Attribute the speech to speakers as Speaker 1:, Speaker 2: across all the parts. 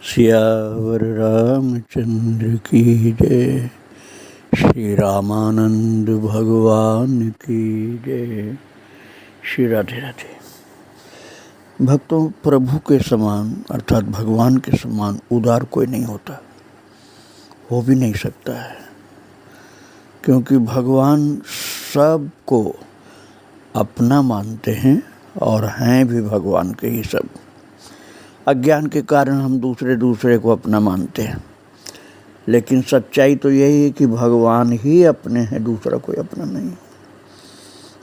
Speaker 1: सियावर रामचंद्र की जय। श्री रामानंद भगवान की जय। श्री राधे राधे। भक्तों, प्रभु के समान अर्थात भगवान के समान उदार कोई नहीं होता, हो भी नहीं सकता है, क्योंकि भगवान सबको अपना मानते हैं और हैं भी भगवान के ही सब। अज्ञान के कारण हम दूसरे को अपना मानते हैं, लेकिन सच्चाई तो यही है कि भगवान ही अपने हैं, दूसरा कोई अपना नहीं।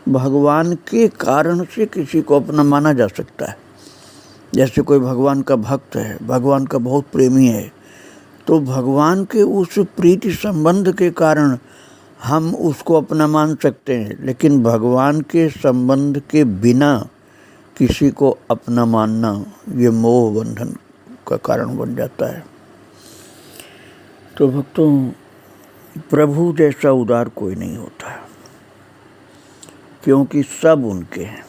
Speaker 1: भगवान के कारण से किसी को अपना माना जा सकता है। जैसे कोई भगवान का भक्त है, भगवान का बहुत प्रेमी है, तो भगवान के उस प्रीति संबंध के कारण हम उसको अपना मान सकते हैं, लेकिन भगवान के संबंध के बिना किसी को अपना मानना ये मोह बंधन का कारण बन जाता है। तो भक्तों, प्रभु जैसा उदार कोई नहीं होता, क्योंकि सब उनके हैं।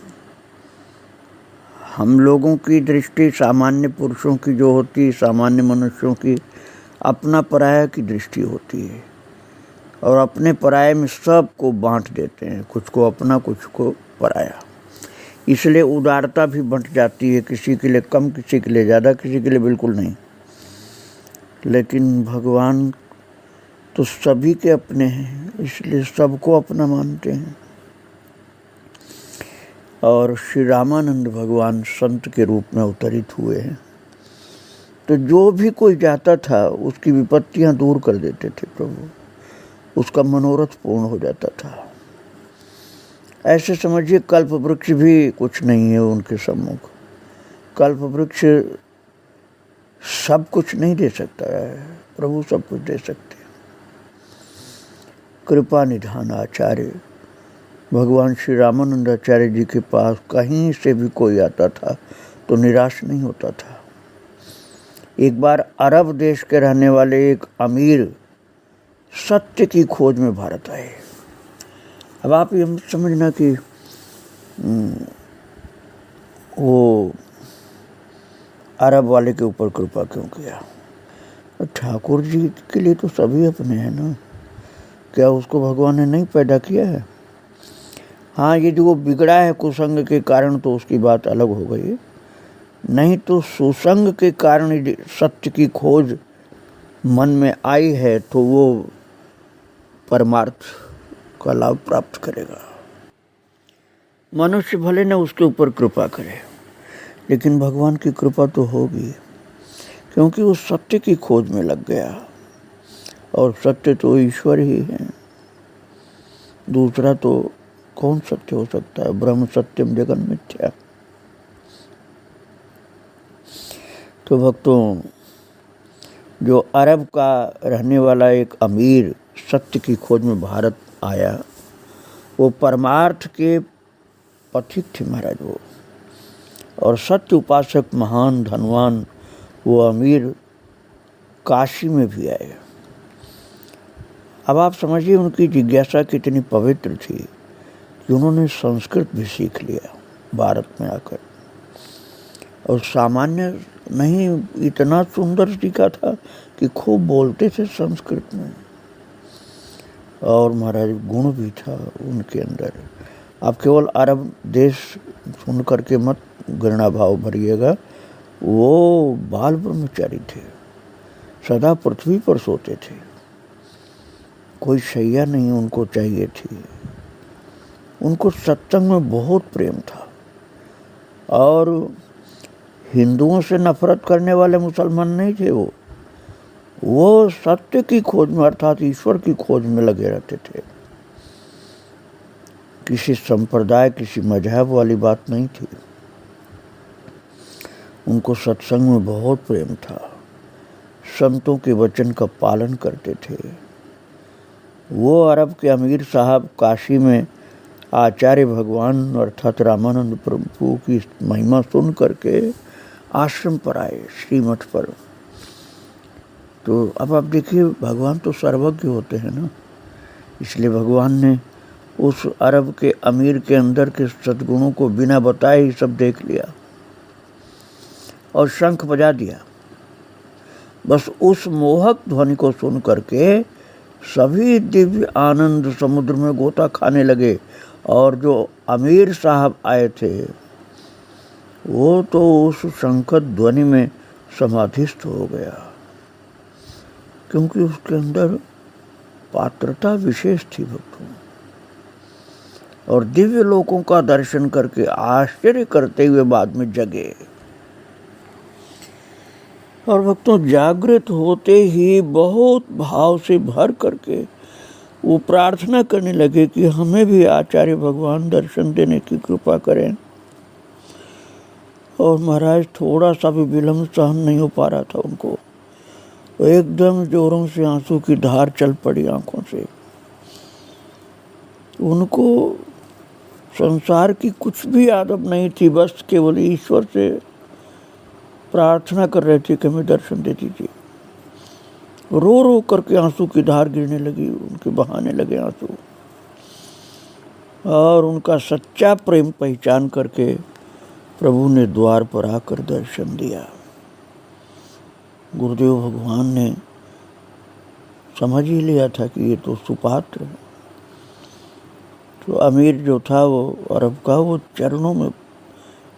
Speaker 1: हम लोगों की दृष्टि सामान्य पुरुषों की जो होती है, सामान्य मनुष्यों की अपना पराया की दृष्टि होती है, और अपने पराये में सबको बांट देते हैं, कुछ को अपना कुछ को पराया। इसलिए उदारता भी बंट जाती है, किसी के लिए कम, किसी के लिए ज़्यादा, किसी के लिए बिल्कुल नहीं। लेकिन भगवान तो सभी के अपने हैं, इसलिए सबको अपना मानते हैं। और श्री रामानंद भगवान संत के रूप में अवतरित हुए हैं, तो जो भी कोई जाता था उसकी विपत्तियां दूर कर देते थे प्रभु, उसका मनोरथ पूर्ण हो जाता था। ऐसे समझिए कल्प वृक्ष भी कुछ नहीं है उनके सम्मुख। कल्प वृक्ष सब कुछ नहीं दे सकता है, प्रभु सब कुछ दे सकते हैं। कृपा निधान आचार्य भगवान श्री रामानंद आचार्य जी के पास कहीं से भी कोई आता था तो निराश नहीं होता था। एक बार अरब देश के रहने वाले एक अमीर सत्य की खोज में भारत आए। अब आप ये समझना कि वो अरब वाले के ऊपर कृपा क्यों किया। ठाकुर जी के लिए तो सभी अपने हैं ना, क्या उसको भगवान ने नहीं पैदा किया है? हाँ, ये जो वो बिगड़ा है कुसंग के कारण तो उसकी बात अलग हो गई, नहीं तो सुसंग के कारण सत्य की खोज मन में आई है तो वो परमार्थ का लाभ प्राप्त करेगा। मनुष्य भले न उसके ऊपर कृपा करे, लेकिन भगवान की कृपा तो होगी, क्योंकि वो सत्य की खोज में लग गया, और सत्य तो ईश्वर ही है। दूसरा तो कौन सत्य हो सकता है? ब्रह्म सत्यम जगन मिथ्या। तो भक्तों, जो अरब का रहने वाला एक अमीर सत्य की खोज में भारत आया, वो परमार्थ के पथिक थे महाराज वो, और सत्य उपासक महान धनवान वो अमीर काशी में भी आए। अब आप समझिए उनकी जिज्ञासा कितनी पवित्र थी कि उन्होंने संस्कृत भी सीख लिया भारत में आकर, और सामान्य नहीं, इतना सुंदर सीखा था कि खूब बोलते थे संस्कृत में, और महाराज गुण भी था उनके अंदर। आप केवल अरब देश सुन करके मत घृणा भाव भरिएगा, वो बाल ब्रह्मचारी थे, सदा पृथ्वी पर सोते थे, कोई शैया नहीं उनको चाहिए थी। उनको सत्संग में बहुत प्रेम था, और हिंदुओं से नफरत करने वाले मुसलमान नहीं थे वो सत्य की खोज में अर्थात ईश्वर की खोज में लगे रहते थे। किसी संप्रदाय, किसी मजहब वाली बात नहीं थी। उनको सत्संग में बहुत प्रेम था, संतों के वचन का पालन करते थे। वो अरब के अमीर साहब काशी में आचार्य भगवान अर्थात रामानंद प्रभु की महिमा सुन करके आश्रम पर आए, श्रीमठ पर। तो अब आप देखिए, भगवान तो सर्वज्ञ होते हैं ना, इसलिए भगवान ने उस अरब के अमीर के अंदर के सद्गुणों को बिना बताए ही सब देख लिया और शंख बजा दिया। बस उस मोहक ध्वनि को सुन करके सभी दिव्य आनंद समुद्र में गोता खाने लगे। और जो अमीर साहब आए थे वो तो उस शंखद ध्वनि में समाधिस्थ हो गया, क्योंकि उसके अंदर पात्रता विशेष थी भक्तों। और दिव्य लोकों का दर्शन करके आश्चर्य करते हुए बाद में जगे। और भक्तों जागृत होते ही बहुत भाव से भर करके वो प्रार्थना करने लगे कि हमें भी आचार्य भगवान दर्शन देने की कृपा करें। और महाराज थोड़ा सा भी विलम्ब सहन नहीं हो पा रहा था उनको, एकदम जोरों से आंसू की धार चल पड़ी आंखों से। उनको संसार की कुछ भी आदत नहीं थी, बस केवल ईश्वर से प्रार्थना कर रहे थे कि हमें दर्शन दे दीजिए। रो रो करके आंसू की धार गिरने लगी, उनके बहाने लगे आंसू। और उनका सच्चा प्रेम पहचान करके प्रभु ने द्वार पर आकर दर्शन दिया। गुरुदेव भगवान ने समझ ही लिया था कि ये तो सुपात्र है। तो अमीर जो था वो अरब का, वो चरणों में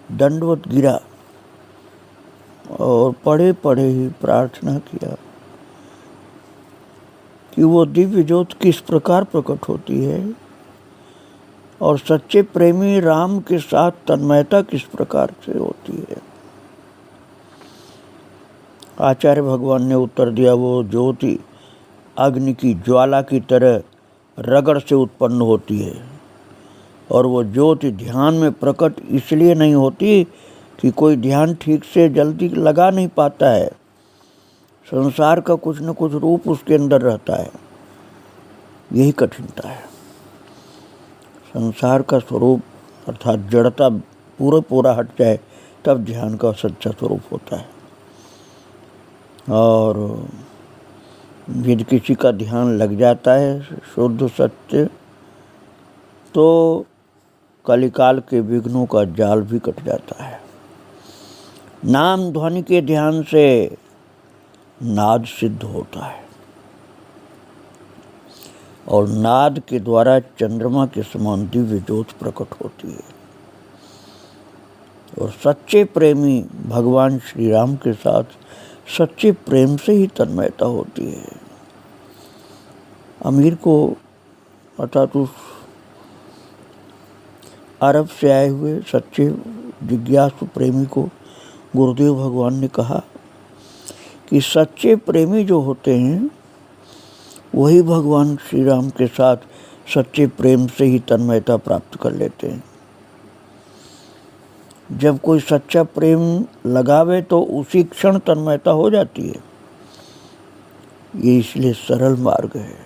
Speaker 1: दंडवत गिरा और पड़े पड़े ही प्रार्थना किया कि वो दिव्य ज्योत किस प्रकार प्रकट होती है और सच्चे प्रेमी राम के साथ तन्मयता किस प्रकार से होती है। आचार्य भगवान ने उत्तर दिया, वो ज्योति अग्नि की ज्वाला की तरह रगड़ से उत्पन्न होती है और वो ज्योति ध्यान में प्रकट इसलिए नहीं होती कि कोई ध्यान ठीक से जल्दी लगा नहीं पाता है। संसार का कुछ न कुछ रूप उसके अंदर रहता है, यही कठिनता है। संसार का स्वरूप अर्थात जड़ता पूरा हट जाए तब ध्यान का सच्चा स्वरूप होता है। और यदि किसी का ध्यान लग जाता है शुद्ध सत्य, तो कलिकाल के विघ्नों का जाल भी कट जाता है। नाम ध्वनि के ध्यान से नाद सिद्ध होता है और नाद के द्वारा चंद्रमा के समान दिव्य ज्योत प्रकट होती है। और सच्चे प्रेमी भगवान श्री राम के साथ सच्चे प्रेम से ही तन्मयता होती है। अमीर को अर्थात उस अरब से आए हुए सच्चे जिज्ञासु प्रेमी को गुरुदेव भगवान ने कहा कि सच्चे प्रेमी जो होते हैं वही भगवान श्री राम के साथ सच्चे प्रेम से ही तन्मयता प्राप्त कर लेते हैं। जब कोई सच्चा प्रेम लगावे तो उसी क्षण तन्मयता हो जाती है। ये इसलिए सरल मार्ग है।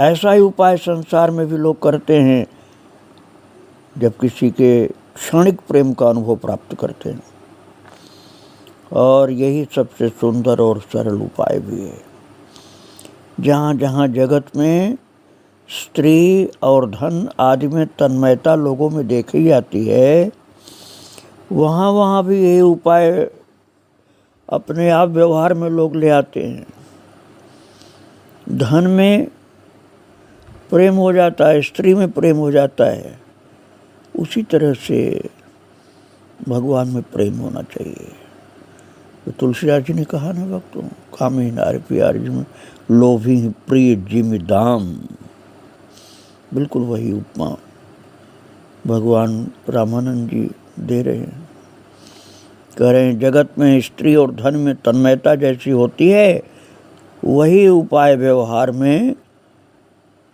Speaker 1: ऐसा ही उपाय संसार में भी लोग करते हैं जब किसी के क्षणिक प्रेम का अनुभव प्राप्त करते हैं, और यही सबसे सुंदर और सरल उपाय भी है। जहाँ जहाँ जगत में स्त्री और धन आदि में तन्मयता लोगों में देखी जाती है, वहाँ वहाँ भी ये उपाय अपने आप व्यवहार में लोग ले आते हैं। धन में प्रेम हो जाता है, स्त्री में प्रेम हो जाता है, उसी तरह से भगवान में प्रेम होना चाहिए। तो तुलसीदास जी ने कहा ना भक्तों, कामी नारी प्यारी में लोभी प्रिय जिमि दाम। बिल्कुल वही उपमा भगवान रामानंद जी दे रहे हैं। कह रहे हैं जगत में स्त्री और धन में तन्मयता जैसी होती है, वही उपाय व्यवहार में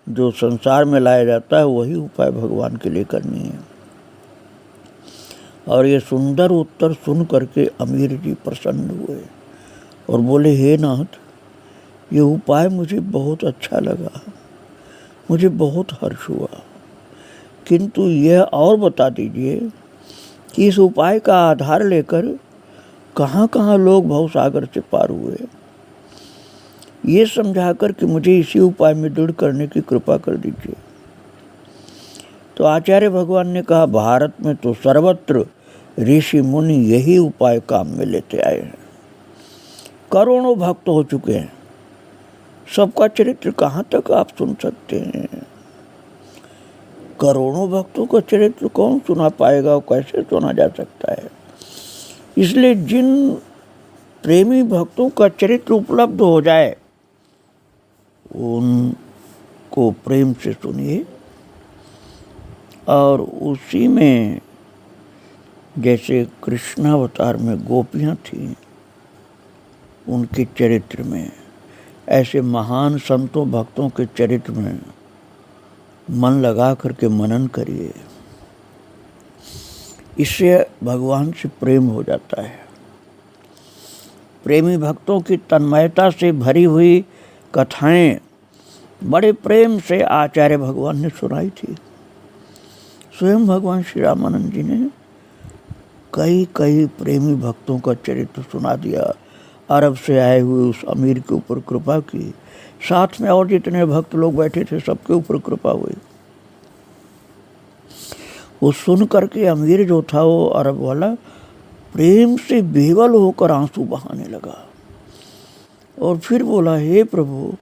Speaker 1: जो संसार में लाया जाता है, वही उपाय भगवान के लिए करनी है। और ये सुंदर उत्तर सुन करके अमीर जी प्रसन्न हुए और बोले, हे नाथ, ये उपाय मुझे बहुत अच्छा लगा, मुझे बहुत हर्ष हुआ, किंतु यह और बता दीजिए कि इस उपाय का आधार लेकर कहाँ कहाँ लोग भवसागर से पार हुए, ये समझाकर कि मुझे इसी उपाय में दृढ़ करने की कृपा कर दीजिए। तो आचार्य भगवान ने कहा, भारत में तो सर्वत्र ऋषि मुनि यही उपाय काम में लेते आए हैं। करोड़ों भक्त हो चुके हैं, सबका चरित्र कहाँ तक आप सुन सकते हैं? करोड़ों भक्तों का चरित्र कौन सुना पाएगा और कैसे सुना जा सकता है? इसलिए जिन प्रेमी भक्तों का चरित्र उपलब्ध हो जाए उनको प्रेम से सुनिए, और उसी में जैसे कृष्णावतार में गोपियाँ थीं, उनके चरित्र में, ऐसे महान संतों भक्तों के चरित्र में मन लगा करके मनन करिए। इससे भगवान से प्रेम हो जाता है। प्रेमी भक्तों की तन्मयता से भरी हुई कथाएं बड़े प्रेम से आचार्य भगवान ने सुनाई थी। स्वयं भगवान श्री रामानंद जी ने कई कई प्रेमी भक्तों का चरित्र सुना दिया। अरब से आए हुए उस अमीर के ऊपर कृपा की, साथ में और जितने भक्त लोग बैठे थे सबके ऊपर कृपा हुई। वो सुन करके अमीर जो था, वो अरब वाला, प्रेम से बेवल होकर आंसू बहाने लगा और फिर बोला, हे प्रभु,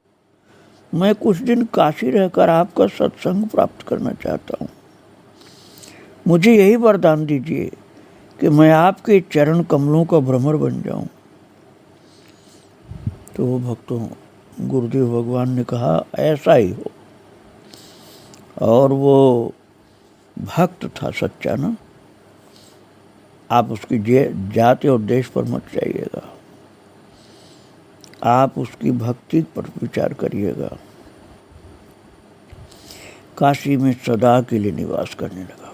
Speaker 1: मैं कुछ दिन काशी रहकर आपका सत्संग प्राप्त करना चाहता हूँ। मुझे यही वरदान दीजिए कि मैं आपके चरण कमलों का भ्रमर बन जाऊं। तो वो भक्तों, गुरुदेव भगवान ने कहा, ऐसा ही हो। और वो भक्त था सच्चा ना, आप उसकी जाति और देश पर मत जाइएगा, आप उसकी भक्ति पर विचार करिएगा। काशी में सदा के लिए निवास करने लगा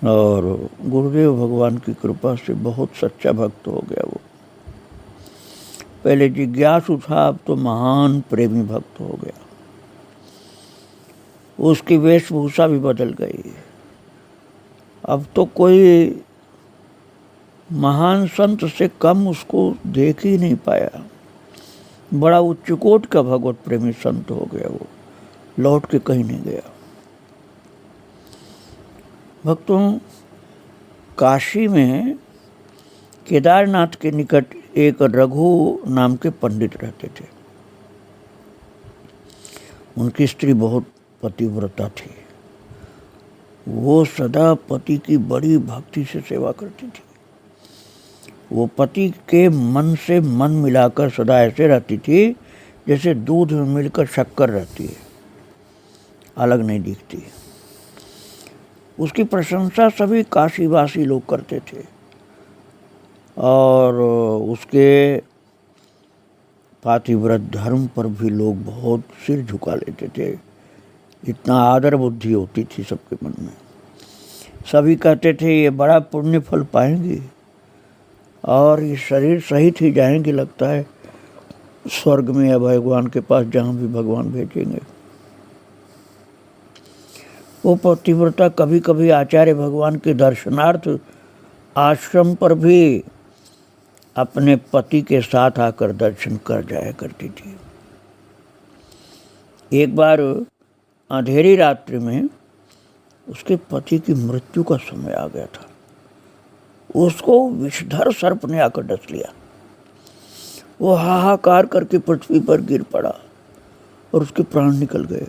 Speaker 1: और गुरुदेव भगवान की कृपा से बहुत सच्चा भक्त हो गया। वो पहले जिज्ञासु था, अब तो महान प्रेमी भक्त हो गया। उसकी वेशभूषा भी बदल गई। अब तो कोई महान संत से कम उसको देख ही नहीं पाया। बड़ा उच्च कोट का भगवत प्रेमी संत हो गया। वो लौट के कहीं नहीं गया। भक्तों, काशी में केदारनाथ के निकट एक रघु नाम के पंडित रहते थे। उनकी स्त्री बहुत पतिव्रता थी। वो सदा पति की बड़ी भक्ति से सेवा करती थी। वो पति के मन से मन मिलाकर सदा ऐसे रहती थी जैसे दूध में मिलकर शक्कर रहती है, अलग नहीं दिखती। उसकी प्रशंसा सभी काशीवासी लोग करते थे और उसके पातिव्रत धर्म पर भी लोग बहुत सिर झुका लेते थे। इतना आदर बुद्धि होती थी सबके मन में। सभी कहते थे ये बड़ा पुण्य फल पाएंगे और ये शरीर सहित ही जाएंगे, लगता है स्वर्ग में या भगवान के पास, जहाँ भी भगवान भेजेंगे। वो पतिव्रता कभी कभी आचार्य भगवान के दर्शनार्थ आश्रम पर भी अपने पति के साथ आकर दर्शन कर जाया करती थी। एक बार अंधेरी रात्रि में उसके पति की मृत्यु का समय आ गया था। उसको विषधर सर्प ने आकर डस लिया। वो हाहाकार करके पृथ्वी पर गिर पड़ा और उसके प्राण निकल गए।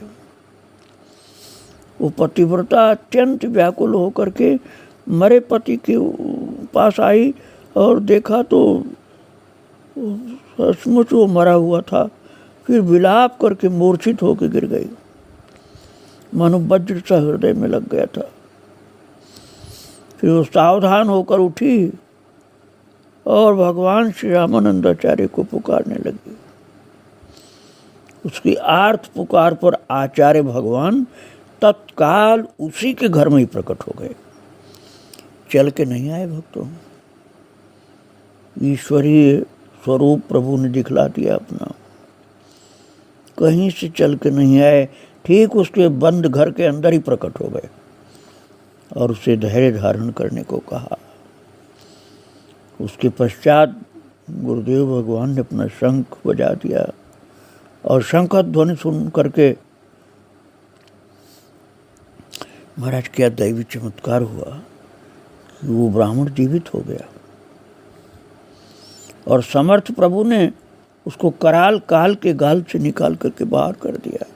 Speaker 1: वो पतिव्रता अत्यंत व्याकुल होकर के मरे पति के पास आई और देखा तो सचमुच वो मरा हुआ था। फिर विलाप करके मूर्छित होकर गिर गई, मानो वज्र सा हृदय में लग गया था। फिर वो सावधान होकर उठी और भगवान श्री रामानंदाचार्य को पुकारने लगी। उसकी आर्त पुकार पर आचार्य भगवान तत्काल उसी के घर में ही प्रकट हो गए। चल के नहीं आए भक्तों, ईश्वरीय स्वरूप प्रभु ने दिखला दिया अपना। कहीं से चल के नहीं आए, ठीक उसके बंद घर के अंदर ही प्रकट हो गए और उसे धैर्य धारण करने को कहा। उसके पश्चात गुरुदेव भगवान ने अपना शंख बजा दिया और शंख ध्वनि सुन करके महाराज क्या दैवी चमत्कार हुआ कि वो ब्राह्मण जीवित हो गया। और समर्थ प्रभु ने उसको कराल काल के गाल से निकाल करके बाहर कर दिया।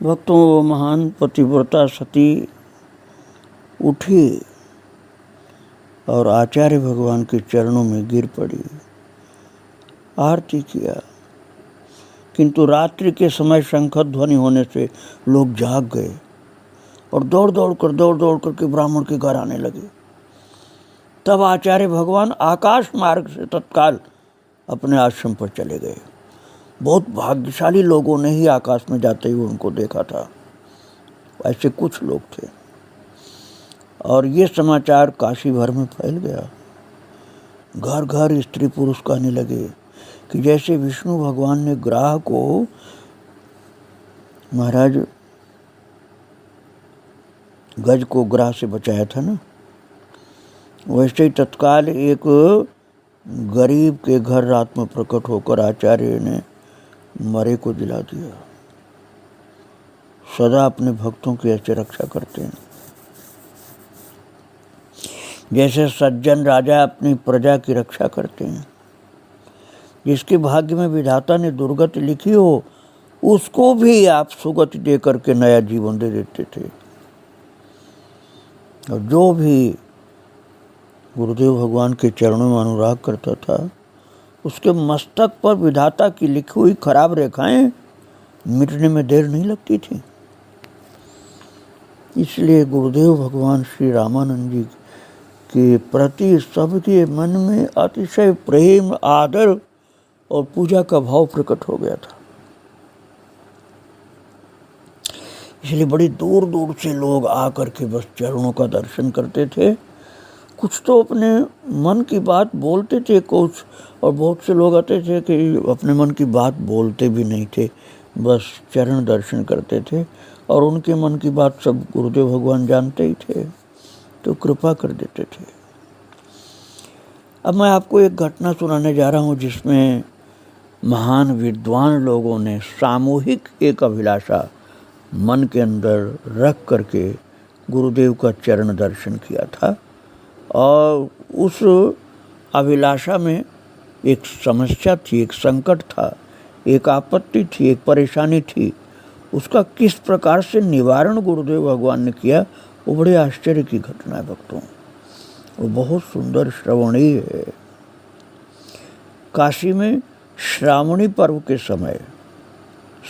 Speaker 1: भक्तों, वो महान पतिव्रता सती उठी और आचार्य भगवान के चरणों में गिर पड़ी, आरती किया। किंतु रात्रि के समय शंख ध्वनि होने से लोग जाग गए और दौड़ दौड़ कर के ब्राह्मण के घर आने लगे। तब आचार्य भगवान आकाश मार्ग से तत्काल अपने आश्रम पर चले गए। बहुत भाग्यशाली लोगों ने ही आकाश में जाते हुए उनको देखा था, ऐसे कुछ लोग थे। और ये समाचार काशी भर में फैल गया। घर घर स्त्री पुरुष कहने लगे कि जैसे विष्णु भगवान ने ग्राह को महाराज गज को ग्राह से बचाया था ना, वैसे ही तत्काल एक गरीब के घर रात में प्रकट होकर आचार्य ने मरे को जिला दिया। सदा अपने भक्तों की ऐसे रक्षा करते हैं, जैसे सज्जन राजा अपनी प्रजा की रक्षा करते हैं। जिसके भाग्य में विधाता ने दुर्गति लिखी हो, उसको भी आप सुगति दे करके नया जीवन दे देते थे। और जो भी गुरुदेव भगवान के चरणों में अनुराग करता था, उसके मस्तक पर विधाता की लिखी हुई खराब रेखाएं मिटने में देर नहीं लगती थी। इसलिए गुरुदेव भगवान श्री रामानंद जी के प्रति सबके मन में अतिशय प्रेम, आदर और पूजा का भाव प्रकट हो गया था। इसलिए बड़ी दूर दूर से लोग आकर के बस चरणों का दर्शन करते थे। कुछ तो अपने मन की बात बोलते थे कुछ, और बहुत से लोग आते थे कि अपने मन की बात बोलते भी नहीं थे, बस चरण दर्शन करते थे। और उनके मन की बात सब गुरुदेव भगवान जानते ही थे, तो कृपा कर देते थे। अब मैं आपको एक घटना सुनाने जा रहा हूँ जिसमें महान विद्वान लोगों ने सामूहिक एक अभिलाषा मन के अंदर रख करके गुरुदेव का चरण दर्शन किया था। और उस अभिलाषा में एक समस्या थी, एक संकट था, एक आपत्ति थी, एक परेशानी थी। उसका किस प्रकार से निवारण गुरुदेव भगवान ने किया, वो बड़े आश्चर्य की घटना है भक्तों, वो बहुत सुंदर श्रवणीय है। काशी में श्रावणी पर्व के समय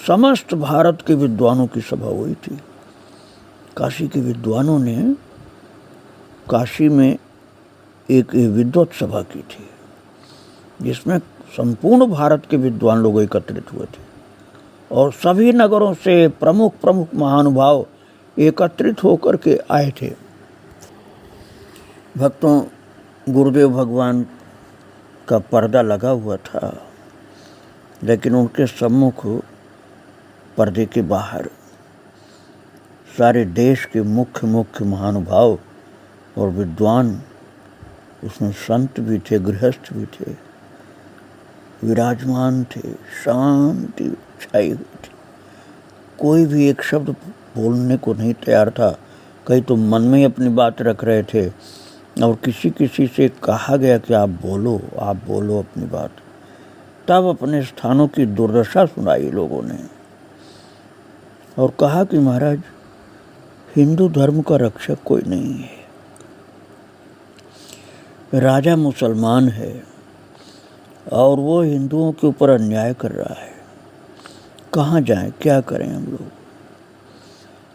Speaker 1: समस्त भारत के विद्वानों की सभा हुई थी। काशी के विद्वानों ने काशी में एक विद्वत सभा की थी, जिसमें संपूर्ण भारत के विद्वान लोग एकत्रित हुए थे और सभी नगरों से प्रमुख प्रमुख महानुभाव एकत्रित होकर के आए थे। भक्तों, गुरुदेव भगवान का पर्दा लगा हुआ था, लेकिन उनके सम्मुख पर्दे के बाहर सारे देश के मुख्य मुख्य महानुभाव और विद्वान, उसमें संत भी थे, गृहस्थ भी थे, विराजमान थे। शांति छाई हुई थी, कोई भी एक शब्द बोलने को नहीं तैयार था। कई तो मन में ही अपनी बात रख रहे थे, और किसी से कहा गया कि आप बोलो अपनी बात। तब अपने स्थानों की दुर्दशा सुनाई लोगों ने और कहा कि महाराज, हिंदू धर्म का रक्षक कोई नहीं है, राजा मुसलमान है और वो हिंदुओं के ऊपर अन्याय कर रहा है। कहाँ जाएं, क्या करें हम लोग?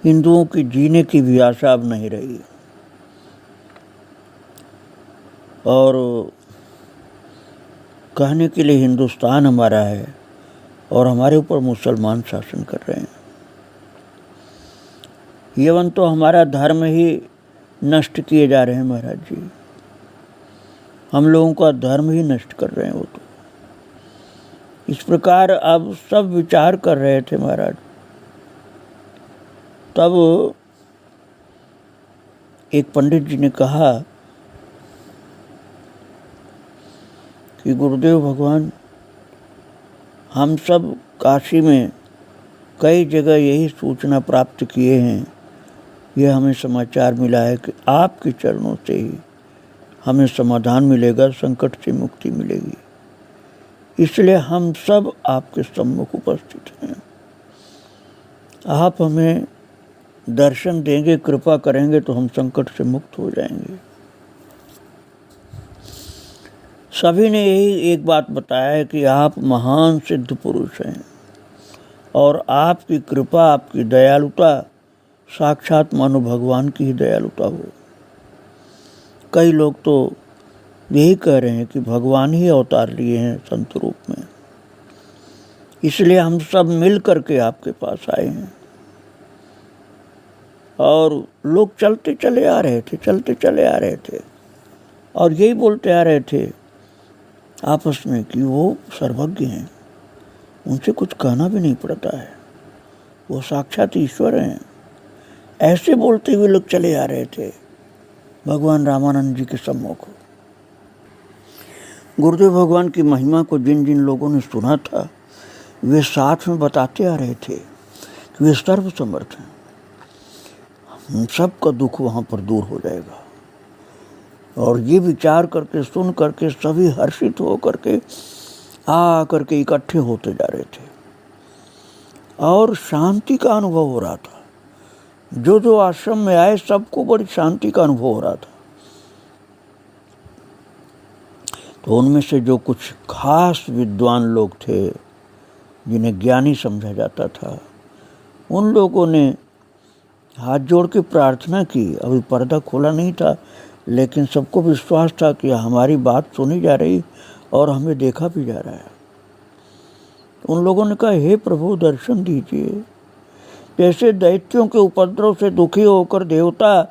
Speaker 1: हिंदुओं की जीने की भी आशा अब नहीं रही, और कहने के लिए हिंदुस्तान हमारा है और हमारे ऊपर मुसलमान शासन कर रहे हैं। एवं तो हमारा धर्म ही नष्ट किए जा रहे हैं महाराज जी, हम लोगों का धर्म ही नष्ट कर रहे हैं वो तो। इस प्रकार अब सब विचार कर रहे थे महाराज। तब एक पंडित जी ने कहा कि गुरुदेव भगवान, हम सब काशी में कई जगह यही सूचना प्राप्त किए हैं, यह हमें समाचार मिला है कि आपके चरणों से ही हमें समाधान मिलेगा, संकट से मुक्ति मिलेगी। इसलिए हम सब आपके सम्मुख उपस्थित हैं। आप हमें दर्शन देंगे, कृपा करेंगे तो हम संकट से मुक्त हो जाएंगे। सभी ने यही एक बात बताया है कि आप महान सिद्ध पुरुष हैं और आपकी कृपा, आपकी दयालुता साक्षात मानो भगवान की ही दयालुता हो। कई लोग तो यही कह रहे हैं कि भगवान ही अवतार लिए हैं संत रूप में। इसलिए हम सब मिल करके आपके पास आए हैं। और लोग चलते चले आ रहे थे और यही बोलते आ रहे थे आपस में कि वो सर्वज्ञ हैं, उनसे कुछ कहना भी नहीं पड़ता है, वो साक्षात ईश्वर हैं। ऐसे बोलते हुए लोग चले आ रहे थे भगवान रामानंद जी के सम्मुख। गुरुदेव भगवान की महिमा को जिन जिन लोगों ने सुना था वे साथ में बताते आ रहे थे कि वे सर्व समर्थ हैं, हम सबका दुख वहाँ पर दूर हो जाएगा। और ये विचार करके, सुन करके सभी हर्षित हो करके आ करके इकट्ठे होते जा रहे थे और शांति का अनुभव हो रहा था। जो जो आश्रम में आए सबको बड़ी शांति का अनुभव हो रहा था। तो उनमें से जो कुछ खास विद्वान लोग थे, जिन्हें ज्ञानी समझा जाता था, उन लोगों ने हाथ जोड़ के प्रार्थना की। अभी पर्दा खोला नहीं था, लेकिन सबको विश्वास था कि हमारी बात सुनी जा रही और हमें देखा भी जा रहा है। उन लोगों ने कहा, हे प्रभु दर्शन दीजिए। जैसे दैत्यों के उपद्रव से दुखी होकर देवता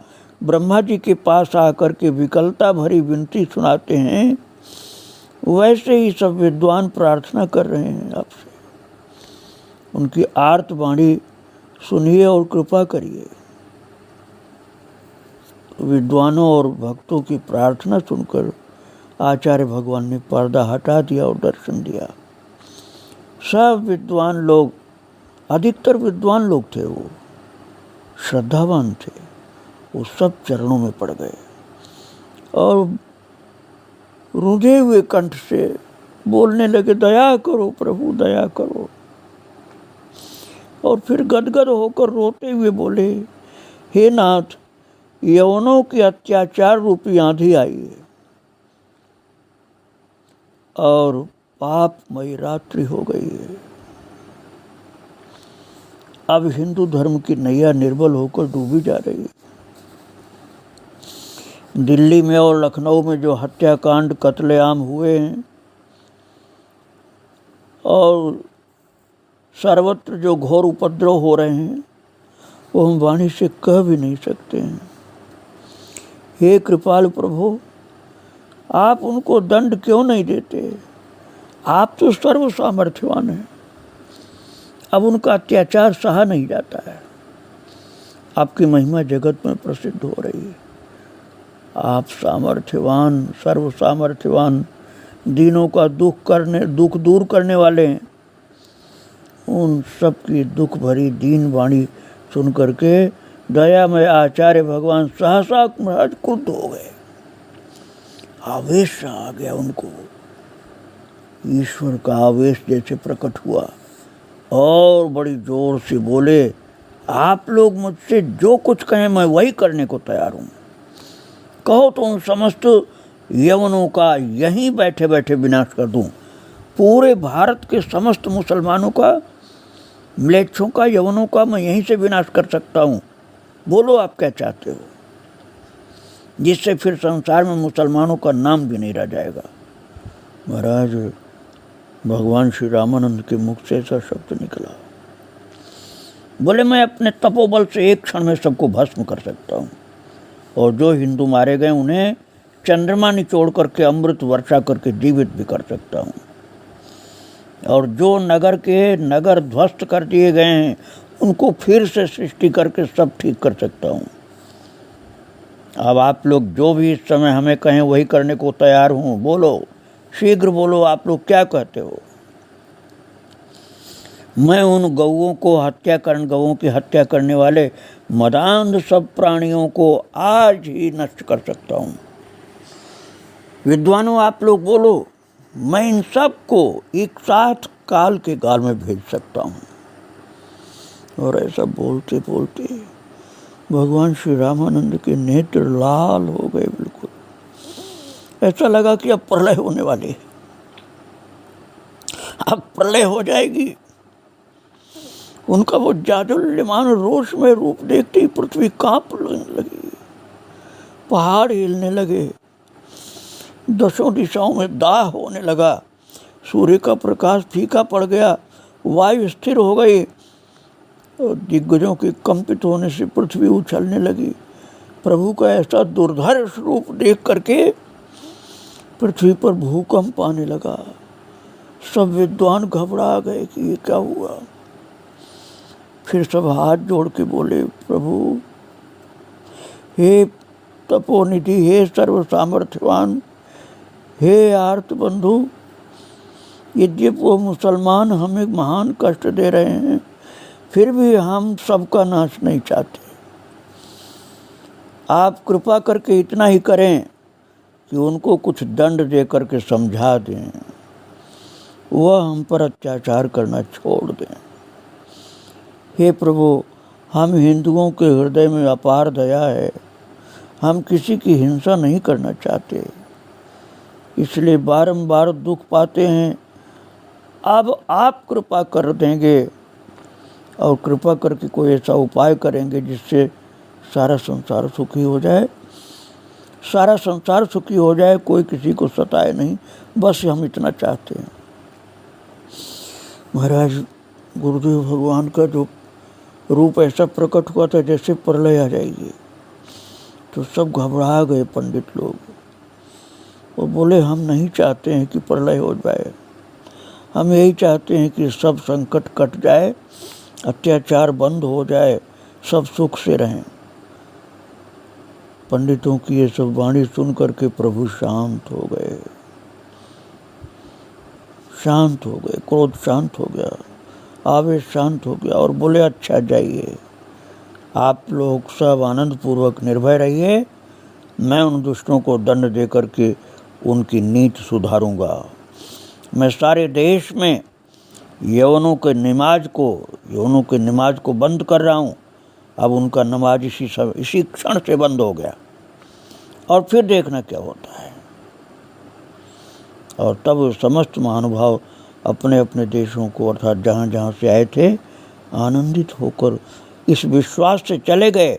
Speaker 1: ब्रह्मा जी के पास आकर के विकलता भरी विनती सुनाते हैं, वैसे ही सब विद्वान प्रार्थना कर रहे हैं आपसे। उनकी आर्त वाणी सुनिए और कृपा करिए। विद्वानों और भक्तों की प्रार्थना सुनकर आचार्य भगवान ने पर्दा हटा दिया और दर्शन दिया। सब विद्वान लोग, अधिकतर विद्वान लोग थे, वो श्रद्धावान थे, वो सब चरणों में पड़ गए और रुंधे हुए कंठ से बोलने लगे, दया करो प्रभु, दया करो। और फिर गदगद होकर रोते हुए बोले, हे नाथ, यवनों के अत्याचार रूपी आंधी आई है और पापमयी रात्रि हो गई है। अब हिंदू धर्म की नैया निर्बल होकर डूबी जा रही है। दिल्ली में और लखनऊ में जो हत्याकांड, कत्लेआम हुए हैं और सर्वत्र जो घोर उपद्रव हो रहे हैं, वो हम वाणी से कह भी नहीं सकते हैं। हे कृपालु प्रभु, आप उनको दंड क्यों नहीं देते? आप तो सर्व सामर्थ्यवान हैं। अब उनका अत्याचार सहा नहीं जाता है। आपकी महिमा जगत में प्रसिद्ध हो रही है। आप सामर्थ्यवान, सर्व सामर्थ्यवान, दीनों का दुख दूर करने वाले हैं। उन सब की दुख भरी दीन वाणी सुन करके दयामय आचार्य भगवान सहसा महाराज क्रुद्ध हो गए। आवेश आ गया उनको, ईश्वर का आवेश जैसे प्रकट हुआ और बड़ी जोर से बोले, आप लोग मुझसे जो कुछ कहें मैं वही करने को तैयार हूँ। कहो तो उन समस्त यवनों का यहीं बैठे बैठे विनाश कर दूं। पूरे भारत के समस्त मुसलमानों का, म्लेच्छों का, यवनों का मैं यहीं से विनाश कर सकता हूँ। बोलो आप क्या चाहते हो, जिससे फिर संसार में मुसलमानों का नाम भी नहीं रह जाएगा। महाराज भगवान श्री रामानंद के मुख से ऐसा शब्द निकला। बोले, मैं अपने तपोबल से एक क्षण में सबको भस्म कर सकता हूँ और जो हिंदू मारे गए उन्हें चंद्रमा निचोड़ करके अमृत वर्षा करके जीवित भी कर सकता हूँ और जो नगर ध्वस्त कर दिए गए हैं उनको फिर से सृष्टि करके सब ठीक कर सकता हूँ। अब आप लोग जो भी इस समय हमें कहें वही करने को तैयार हूँ। बोलो, शीघ्र बोलो, आप लोग क्या कहते हो? मैं उन गौओं की हत्या करने वाले मदांध सब प्राणियों को आज ही नष्ट कर सकता हूँ। विद्वानों आप लोग बोलो, मैं इन सब को एक साथ काल के गाल में भेज सकता हूँ। और ऐसा बोलते बोलते भगवान श्री रामानंद के नेत्र लाल हो गए बिल्कुल। ऐसा लगा कि अब प्रलय होने वाली है, अब प्रलय हो जाएगी। उनका वो जाज्वल्यमान रोष में रूप देखते ही पृथ्वी कांपने लगी, पहाड़ हिलने लगे, दसों दिशाओं में दाह होने लगा, सूर्य का प्रकाश फीका पड़ गया, वायु स्थिर हो गई और दिग्गजों के कंपित होने से पृथ्वी उछलने लगी। प्रभु का ऐसा दुर्धर्ष रूप देख करके पृथ्वी पर भूकंप आने लगा। सब विद्वान घबरा गए कि ये क्या हुआ। फिर सब हाथ जोड़ के बोले, प्रभु हे तपोनिधि, हे सर्व सामर्थ्यवान, हे आर्त बंधु, यद्यपि वो मुसलमान हमें महान कष्ट दे रहे हैं, फिर भी हम सबका नाश नहीं चाहते। आप कृपा करके इतना ही करें कि उनको कुछ दंड दे करके समझा दें, वह हम पर अत्याचार करना छोड़ दें। हे प्रभु, हम हिंदुओं के हृदय में अपार दया है, हम किसी की हिंसा नहीं करना चाहते, इसलिए बारंबार दुख पाते हैं। अब आप कृपा कर देंगे और कृपा करके कोई ऐसा उपाय करेंगे जिससे सारा संसार सुखी हो जाए, सारा संसार सुखी हो जाए, कोई किसी को सताए नहीं, बस हम इतना चाहते हैं। महाराज, गुरुदेव भगवान का जो रूप ऐसा प्रकट हुआ था जैसे प्रलय आ जाएगी, तो सब घबरा गए पंडित लोग। वो बोले, हम नहीं चाहते हैं कि प्रलय हो जाए, हम यही चाहते हैं कि सब संकट कट जाए, अत्याचार बंद हो जाए, सब सुख से रहें। पंडितों की ये सब वाणी सुन करके प्रभु शांत हो गए, शांत हो गए, क्रोध शांत हो गया, आवेश शांत हो गया और बोले, अच्छा जाइए, आप लोग सब आनंद पूर्वक निर्भय रहिए, मैं उन दुष्टों को दंड दे करके उनकी नीति सुधारूंगा। मैं सारे देश में यवनों के नमाज को बंद कर रहा हूँ। अब उनका नमाज इसी क्षण से बंद हो गया और फिर देखना क्या होता है। और तब समस्त महानुभाव अपने अपने देशों को, अर्थात जहाँ जहाँ से आए थे, आनंदित होकर इस विश्वास से चले गए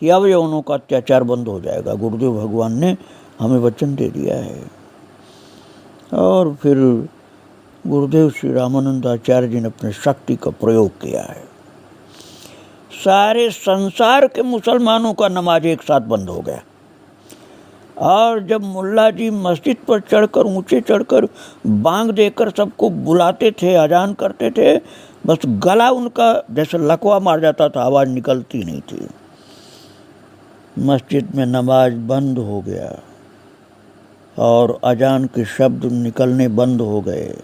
Speaker 1: कि अब यवनों का अत्याचार बंद हो जाएगा। गुरुदेव भगवान ने हमें वचन दे दिया है। और फिर गुरुदेव श्री रामानंद आचार्य जी ने अपने शक्ति का प्रयोग किया है। सारे संसार के मुसलमानों का नमाज एक साथ बंद हो गया। और जब मुल्ला जी मस्जिद पर चढ़कर, ऊंचे चढ़कर बांग देकर सबको बुलाते थे, अजान करते थे, बस गला उनका जैसे लकवा मार जाता था, आवाज़ निकलती नहीं थी। मस्जिद में नमाज बंद हो गया और अजान के शब्द निकलने बंद हो गए।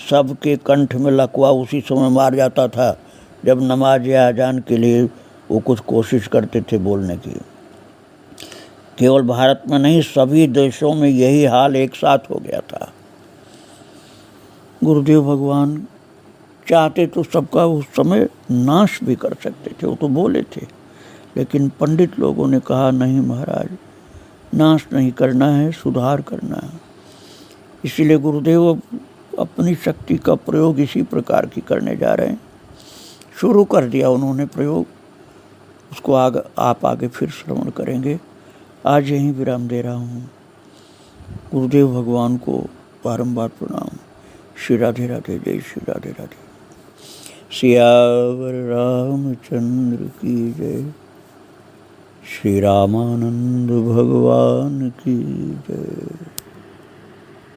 Speaker 1: सबके कंठ में लकवा उसी समय मार जाता था जब नमाज या अजान के लिए वो कुछ कोशिश करते थे बोलने की। केवल भारत में नहीं, सभी देशों में यही हाल एक साथ हो गया था। गुरुदेव भगवान चाहते तो सबका उस समय नाश भी कर सकते थे, वो तो बोले थे, लेकिन पंडित लोगों ने कहा, नहीं महाराज, नाश नहीं करना है, सुधार करना है। इसीलिए गुरुदेव अपनी शक्ति का प्रयोग इसी प्रकार की करने जा रहे हैं। शुरू कर दिया उन्होंने प्रयोग, उसको आप आगे फिर श्रवण करेंगे। आज यहीं विराम दे रहा हूँ। गुरुदेव भगवान को बारंबार प्रणाम। श्री राधे राधे, जय श्री राधे राधे। सियावर रामचंद्र की जय। श्री रामानंद भगवान की जय।